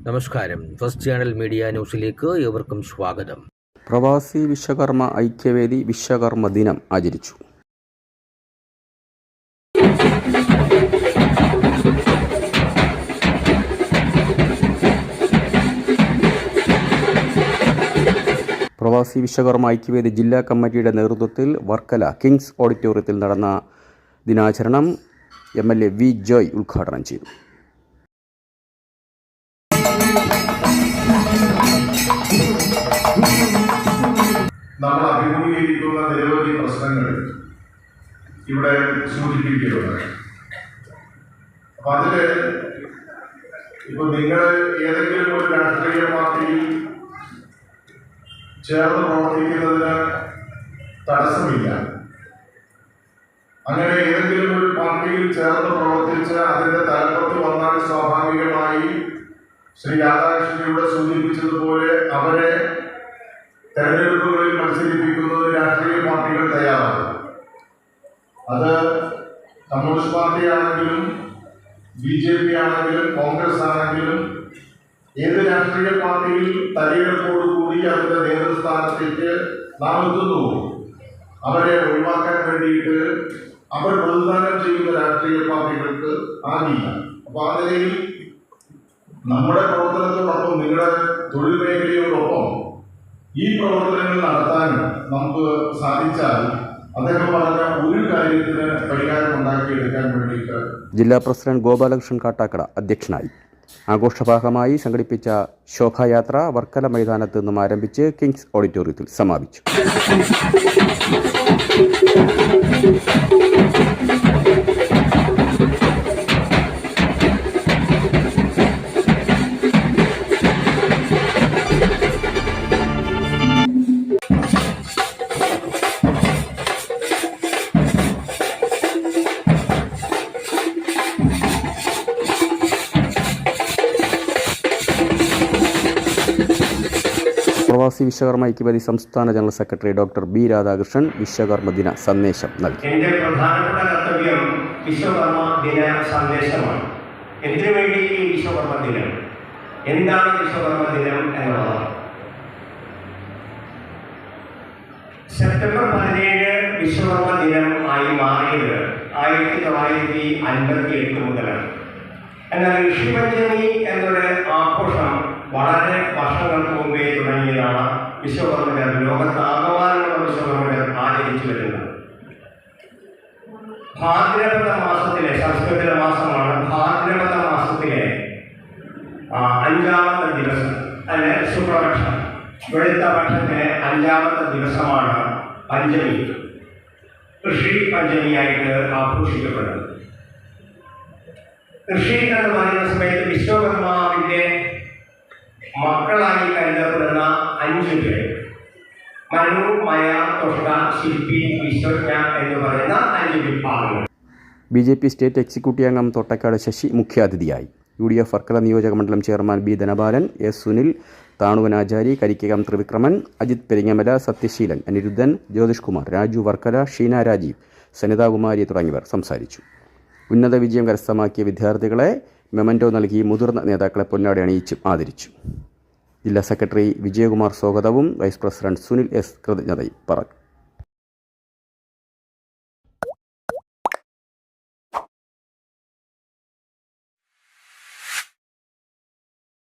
നമസ്കാരം. First channel media ന്യൂസിലേക്ക് ഏവർക്കും സ്വാഗതം. പ്രവാസി വിശ്വകർമ്മ ഐക്യവേദി വിശ്വകർമ്മ ദിനം ആചരിച്ചു. പ്രവാസി വിശ്വകർമ്മ ഐക്യവേദി ജില്ലാ കമ്മിറ്റിയുടെ നേതൃത്വത്തിൽ വർക്കല കിങ്സ് ഓഡിറ്റോറിയത്തിൽ നടന്ന ദിനാചരണം MLA വി ജോയ് ഉദ്ഘാടനം ചെയ്തു. നമ്മൾ അഭിമുഖീകരിക്കുന്ന നിരവധി പ്രശ്നങ്ങൾ ഇവിടെ സൂചിപ്പിക്കുകയുണ്ട്. അപ്പൊ അതില് ഇപ്പൊ നിങ്ങൾ ഏതെങ്കിലും ഒരു രാഷ്ട്രീയ പാർട്ടിയിൽ ചേർന്ന് പ്രവർത്തിക്കുന്നതിന് തടസ്സമില്ല. അങ്ങനെ ഏതെങ്കിലും ഒരു പാർട്ടിയിൽ ചേർന്ന് പ്രവർത്തിച്ച് അതിന്റെ തലപ്പത്ത് വന്നാൽ സ്വാഭാവികമായി ശ്രീ രാധാകൃഷ്ണനിലൂടെ സൂചിപ്പിച്ചതുപോലെ അവരെ തെരഞ്ഞെടുപ്പുകളിൽ മത്സരിപ്പിക്കുന്നത് രാഷ്ട്രീയ പാർട്ടികൾ തയ്യാറാണ്. അത് കമ്മ്യൂണിസ്റ്റ് പാർട്ടി ആണെങ്കിലും BJP ആണെങ്കിലും കോൺഗ്രസ് ആണെങ്കിലും ഏത് രാഷ്ട്രീയ പാർട്ടിയിൽ തെരഞ്ഞെടുപ്പോടുകൂടി അതിന്റെ നേതൃസ്ഥാനത്തേക്ക് നാം എത്തുന്നു അവരെ ഒഴിവാക്കാൻ വേണ്ടിയിട്ട് അവർ പ്രതിദാനം ചെയ്യുന്ന രാഷ്ട്രീയ പാർട്ടികൾക്ക് ആകില്ല. അപ്പൊ ആ നിലയിൽ നമ്മുടെ പ്രവർത്തനത്തോടൊപ്പം നിങ്ങളുടെ തൊഴിൽ മേഖലയോടൊപ്പം ഈ പ്രവർത്തനങ്ങൾ നടത്താൻ നമുക്ക് സാധിച്ചാൽ അദ്ദേഹം പറഞ്ഞ ഒരു കാര്യത്തിന് പരിഹാരം ഉണ്ടാക്കിയെടുക്കാൻ വേണ്ടിയിട്ട് ജില്ലാ പ്രസിഡന്റ് ഗോപാലകൃഷ്ണൻ കാട്ടാക്കട അധ്യക്ഷനായി. ആഘോഷഭാഗമായി സംഘടിപ്പിച്ച ശോഭായാത്ര വർക്കല മൈതാനത്ത് നിന്നും ആരംഭിച്ച് കിങ്സ് ഓഡിറ്റോറിയത്തിൽ സമാപിച്ചു. പ്രവാസി വിശ്വകർമ്മ ഐക്യവേദി സംസ്ഥാന general secretary doctor B Radhakrishnan Vishwakarma ദിന സന്ദേശം നൽകി. എന്റെ പ്രധാനപ്പെട്ട കർത്തവ്യം വിശ്വകർമ്മ ദിന സന്ദേശമാണ്. എന്തിനു വേണ്ടി ഈ വിശ്വകർമ്മ ദിനം? എന്താണ് വിശ്വകർമ്മ ദിനം എന്നുള്ളത്? സെപ്റ്റംബർ 17 വിശ്വകർമ്മ ദിനം ആയി മാറിയത് 1958 മുതലാണ്. എന്നാൽ ഋഷിപഞ്ചമി എന്നൊരു ആഘോഷം വളരെ വർഷങ്ങൾക്ക് മുമ്പേ തുടങ്ങിയതാണ്. വിശ്വകർമ്മ ലോകത്താകമാനമുള്ള വിശ്വകർമ്മ ആചരിച്ചു വരുന്നത് ഭാദ്രപദ മാസത്തിലെ, സംസ്കൃത മാസമാണ്, ഭാദ്രപദ മാസത്തിലെ 5ാമത്തെ ദിവസം, അല്ലെ ശുക്ലപക്ഷം, വെളുത്ത പക്ഷത്തിലെ 5ാമത്തെ ദിവസമാണ് പഞ്ചമി, ഋഷി പഞ്ചമിയായിട്ട് ആഘോഷിക്കപ്പെടുന്നത്. ഋഷി എന്ന് പറയുന്ന സമയത്ത് വിശ്വകർമാവിന്റെ മക്കളായി കരുതപ്പെടുന്ന 5 പേർ, മനു, മയ, തൊഷ്ട, ശില്പി, വിശ്വജ്ഞ എന്ന് പറയുന്ന 5 വിഭാഗങ്ങൾ. BJP സ്റ്റേറ്റ് എക്സിക്യൂട്ടീവ് അംഗം തൊട്ടക്കാട് ശശി മുഖ്യാതിഥിയായി. UDF വർക്കല നിയോജക മണ്ഡലം chairman B Dhanapalan, S Sunil, Thanuvanachari, Karikkakom Thrivikraman, Ajith Peringamala, Sathyaseelan, Aniruddhan, Jyothish Kumar, Raju Varkala, Sheena Rajeev, Sanithakumari തുടങ്ങിയവർ സംസാരിച്ചു. ഉന്നത വിജയം കരസ്ഥമാക്കിയ വിദ്യാർത്ഥികളെ മെമൻറ്റോ നൽകി മുതിർന്ന നേതാക്കളെ പൊന്നാടി അണിയിച്ചും ആദരിച്ചു. ജില്ലാ സെക്രട്ടറി വിജയകുമാർ സ്വാഗതവും വൈസ് പ്രസിഡന്റ് സുനിൽ S കൃതജ്ഞതയും പറഞ്ഞു.